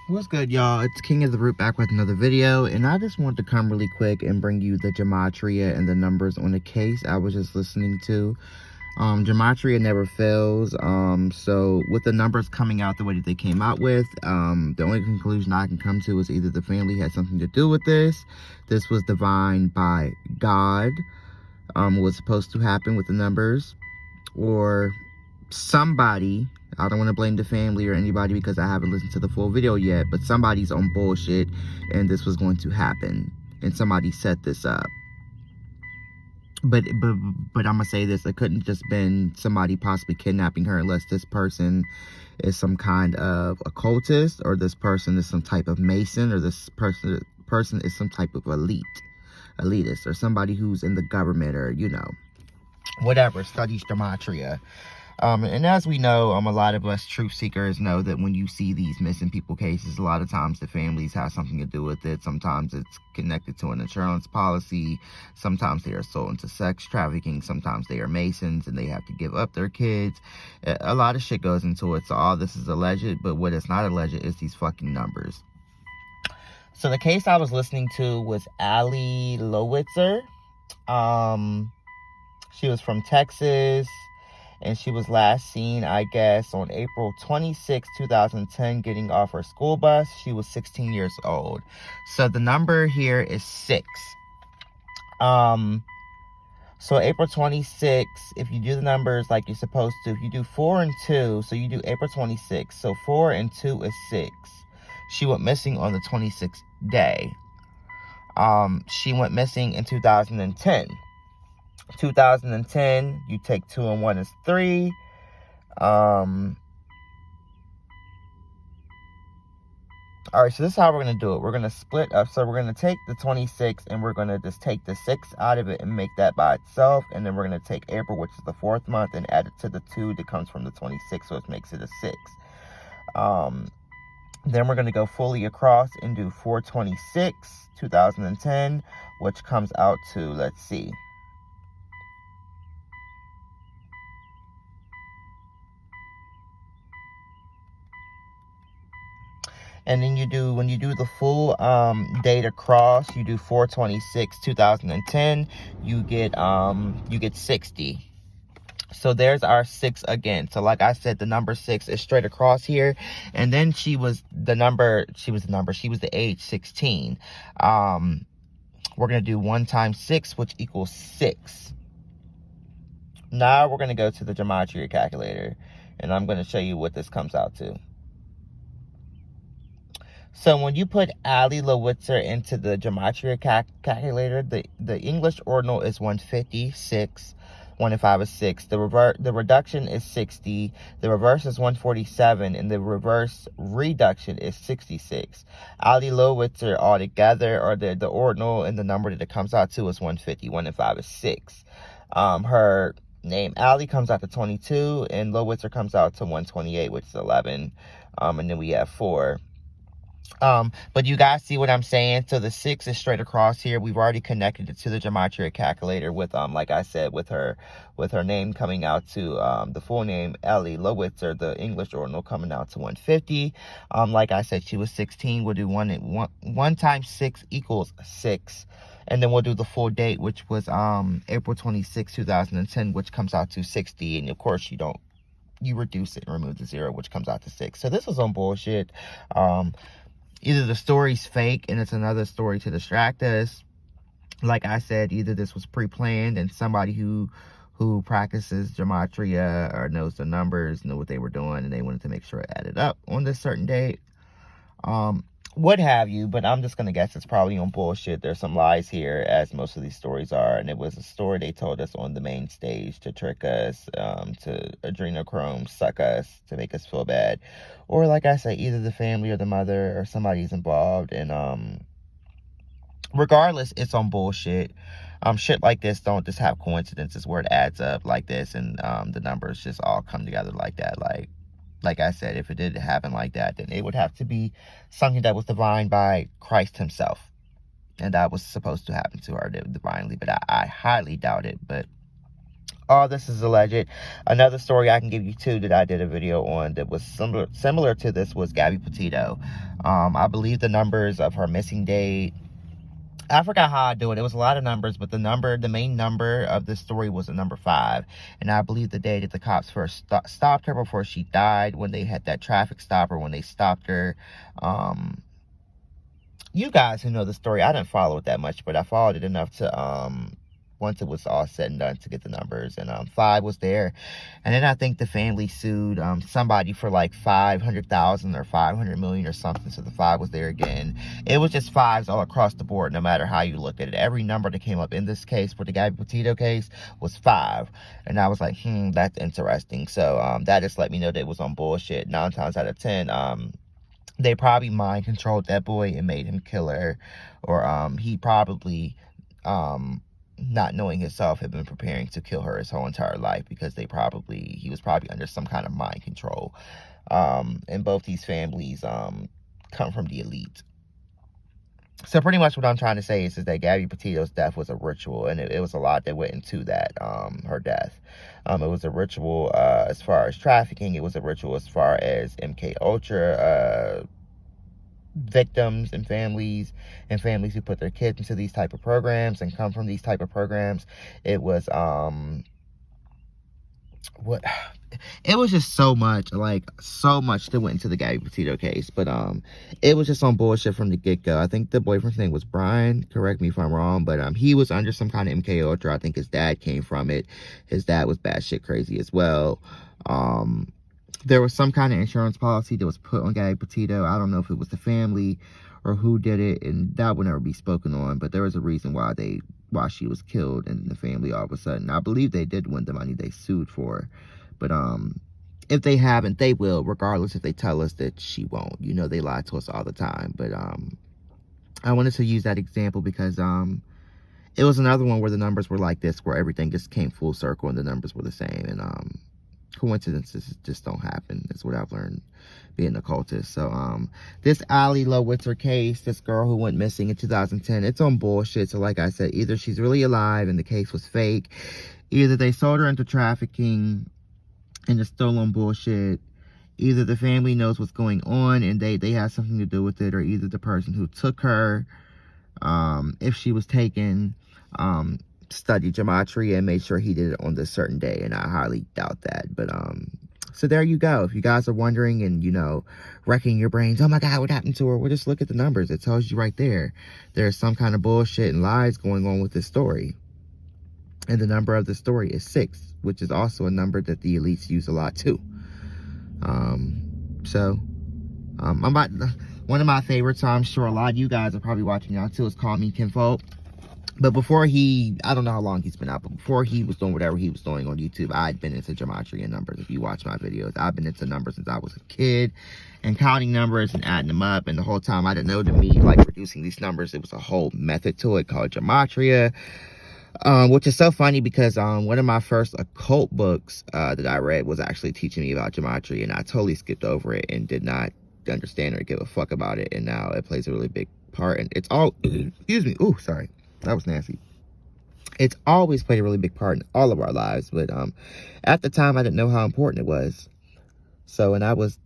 What's good, y'all? It's King of the Root back with another video, and I just want to come really quick and bring you the gematria and the numbers on the case I was just listening to. Gematria never fails. So with the numbers coming out the way that they came out with, the only conclusion I can come to is either the family had something to do with this was divine by God, was supposed to happen with the numbers, or somebody, I don't want to blame the family or anybody because I haven't listened to the full video yet, but somebody's on bullshit and this was going to happen and somebody set this up. But I'm gonna say this, it couldn't just been somebody possibly kidnapping her unless this person is some kind of occultist, or this person is some type of mason, or this person is some type of elitist, or somebody who's in the government, or whatever, studies gematria. And as we know, a lot of us truth seekers know that when you see these missing people cases, a lot of times the families have something to do with it. Sometimes it's connected to an insurance policy. Sometimes they are sold into sex trafficking. Sometimes they are Masons and they have to give up their kids. A lot of shit goes into it. So all this is alleged, but what is not alleged is these fucking numbers. So the case I was listening to was LOWITZER. She was from Texas. And she was last seen, I guess, on April 26, 2010, getting off her school bus. She was 16 years old. So the number here is 6. So April 26, if you do the numbers like you're supposed to, if you do 4 and 2, so you do April 26. So 4 and 2 is 6. She went missing on the 26th day. She went missing in 2010. 2010, you take 2 and 1 is 3. Alright, so this is how we're going to do it. We're going to split up. So we're going to take the 26 and we're going to just take the 6 out of it and make that by itself. And then we're going to take April, which is the 4th month, and add it to the 2 that comes from the 26, so it makes it a 6. Then we're going to go fully across and do 4/26, 2010, which comes out to, let's see, and then when you do the full date across, you do 4/26, 2010, you get 60. So there's our 6 again. So like I said, the number 6 is straight across here. And then she was the age 16. We're going to do 1 times 6, which equals 6. Now we're going to go to the gematria calculator, and I'm going to show you what this comes out to. So when you put LOWITZER into the gematria calculator, the English ordinal is 156. 1 and 5 is 6. The reduction is 60. The reverse is 147, and the reverse reduction is 66. LOWITZER altogether, or the ordinal, and the number that it comes out to is 150. 1 and 5 is 6. Her name Allie comes out to 22, and LOWITZER comes out to 128, which is 11. And then we have 4. But you guys see what I'm saying? So the 6 is straight across here. We've already connected it to the gematria calculator with, like I said, with her name coming out to, the full name, LOWITZER, the English ordinal coming out to 150. Like I said, she was 16. We'll do 1 times 6 equals 6. And then we'll do the full date, which was, April 26, 2010, which comes out to 60. And of course, you reduce it and remove the 0, which comes out to 6. So this was on bullshit. Either the story's fake and it's another story to distract us. Like I said, either this was pre-planned and somebody who practices gematria or knows the numbers, knew what they were doing, and they wanted to make sure it added up on this certain date. What have you, but I'm just going to guess it's probably on bullshit. There's some lies here, as most of these stories are, and it was a story they told us on the main stage to trick us, to adrenochrome suck us, to make us feel bad. Or, like I say, either the family or the mother or somebody's involved, and regardless, it's on bullshit. Shit like this don't just have coincidences where it adds up like this, and the numbers just all come together like that. Like I said, if it did happen like that, then it would have to be something that was divine by Christ himself. And that was supposed to happen to her divinely, but I highly doubt it. But All this is alleged. Another story I can give you too that I did a video on that was similar to this was Gabby Petito. I believe the numbers of her missing date, I forgot how I do it. It was a lot of numbers, but the main number of this story was the number 5. And I believe the day that the cops first stopped her before she died, when they had that traffic stop, or when they stopped her. You guys who know the story, I didn't follow it that much, but I followed it enough to, once it was all said and done, to get the numbers. And 5 was there. And then I think the family sued somebody for like 500,000 or 500 million or something. So the 5 was there again. It was just 5s all across the board, no matter how you looked at it. Every number that came up in this case, for the Gabby Petito case, was 5. And I was like, that's interesting. So that just let me know that it was on bullshit. 9 times out of 10, they probably mind controlled that boy and made him kill her. Or he probably, not knowing himself, had been preparing to kill her his whole entire life, because he was probably under some kind of mind control. And both these families come from the elite. So pretty much what I'm trying to say is that Gabby Petito's death was a ritual, and it was a lot that went into that, her death. It was a ritual as far as trafficking. It was a ritual as far as MK Ultra victims and families who put their kids into these type of programs and come from these type of programs. It was it was just so much that went into the Gabby Petito case. But it was just on bullshit from the get-go. I think the boyfriend's name was Brian, correct me if I'm wrong, but he was under some kind of MK Ultra. I think his dad came from it. His dad was batshit crazy as well. There was some kind of insurance policy that was put on Gabby Petito. I don't know if it was the family or who did it, and that will never be spoken on, but there was a reason why she was killed, and the family all of a sudden, I believe they did win the money they sued for. But if they haven't, they will, regardless if they tell us that she won't. You know, they lie to us all the time. But I wanted to use that example because it was another one where the numbers were like this, where everything just came full circle and the numbers were the same. And coincidences just don't happen. That's what I've learned being an occultist. So this Ali Lowitzer case, this girl who went missing in 2010, it's on bullshit. So like I said, either she's really alive and the case was fake, either they sold her into trafficking and it's still on bullshit, either the family knows what's going on and they have something to do with it, or either the person who took her, if she was taken, studied gematria and made sure he did it on this certain day, and I highly doubt that. But so there you go. If you guys are wondering and, you know, wrecking your brains, oh my God, what happened to her? Well, just look at the numbers. It tells you right there. There's some kind of bullshit and lies going on with this story. And the number of the story is 6, which is also a number that the elites use a lot too. One of my favorites, I'm sure a lot of you guys are probably watching now too, is Call Me Kinfolk. But before I don't know how long he's been out, but before he was doing whatever he was doing on YouTube, I'd been into gematria and numbers. If you watch my videos, I've been into numbers since I was a kid, and counting numbers and adding them up. And the whole time, I didn't know, to me, like, producing these numbers, it was a whole method to it called gematria. Which is so funny because one of my first occult books that I read was actually teaching me about gematria, and I totally skipped over it and did not understand or give a fuck about it. And now it plays a really big part, and it's all, excuse me, ooh, sorry. That was nasty. It's always played a really big part in all of our lives, but at the time I didn't know how important it was. So, and I was a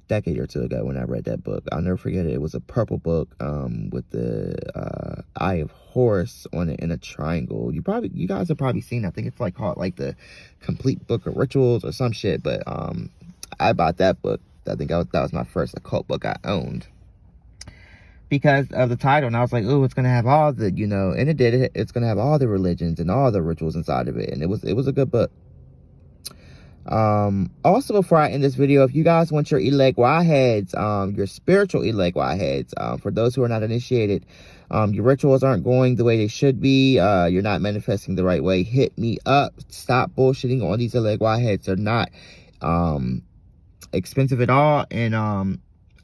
decade or two ago when I read that book. I'll never forget it. It was a purple book with the Eye of Horus on it in a triangle. You guys have probably seen it. I think it's like called like the Complete Book of Rituals or some shit. But I bought that book. I think that was my first occult book I owned, because of the title. And I was like, oh, it's going to have all the, you know, and it did. It's going to have all the religions and all the rituals inside of it. And it was a good book. Also, before I end this video, if you guys want your Elegwa heads, your spiritual Elegwa heads, for those who are not initiated, your rituals aren't going the way they should be, you're not manifesting the right way, hit me up. Stop bullshitting on these Elegwa heads. They're not expensive at all. And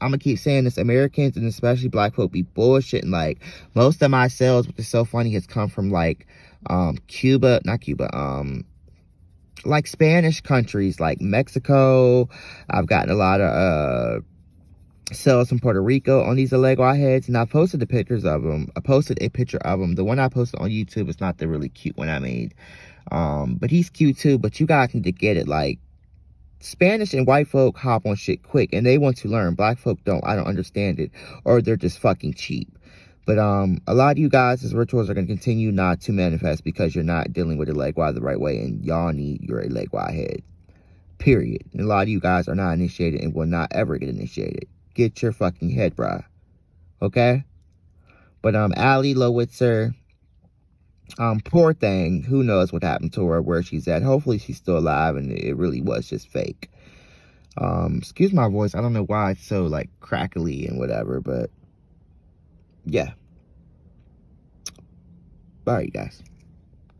I'm gonna keep saying this, Americans and especially black folk be bullshitting. Like, most of my sales, which is so funny, has come from like like Spanish countries like Mexico. I've gotten a lot of sales from Puerto Rico on these Elegwa heads, and I posted the pictures of them. I posted a picture of them. The one I posted on YouTube is not the really cute one I made. But he's cute too, but you guys need to get it. Like, Spanish and white folk hop on shit quick, and they want to learn. Black folk don't. I don't understand it, or they're just fucking cheap. But a lot of you guys, as rituals, are going to continue not to manifest because you're not dealing with a leg wide the right way, and y'all need your leg wide head. Period. And a lot of you guys are not initiated and will not ever get initiated. Get your fucking head, bruh. Okay? But Allie Lowitzer, poor thing. Who knows what happened to her, where she's at. Hopefully she's still alive, and it really was just fake. Excuse my voice. I don't know why it's so, like, crackly and whatever, but yeah. Bye, you guys.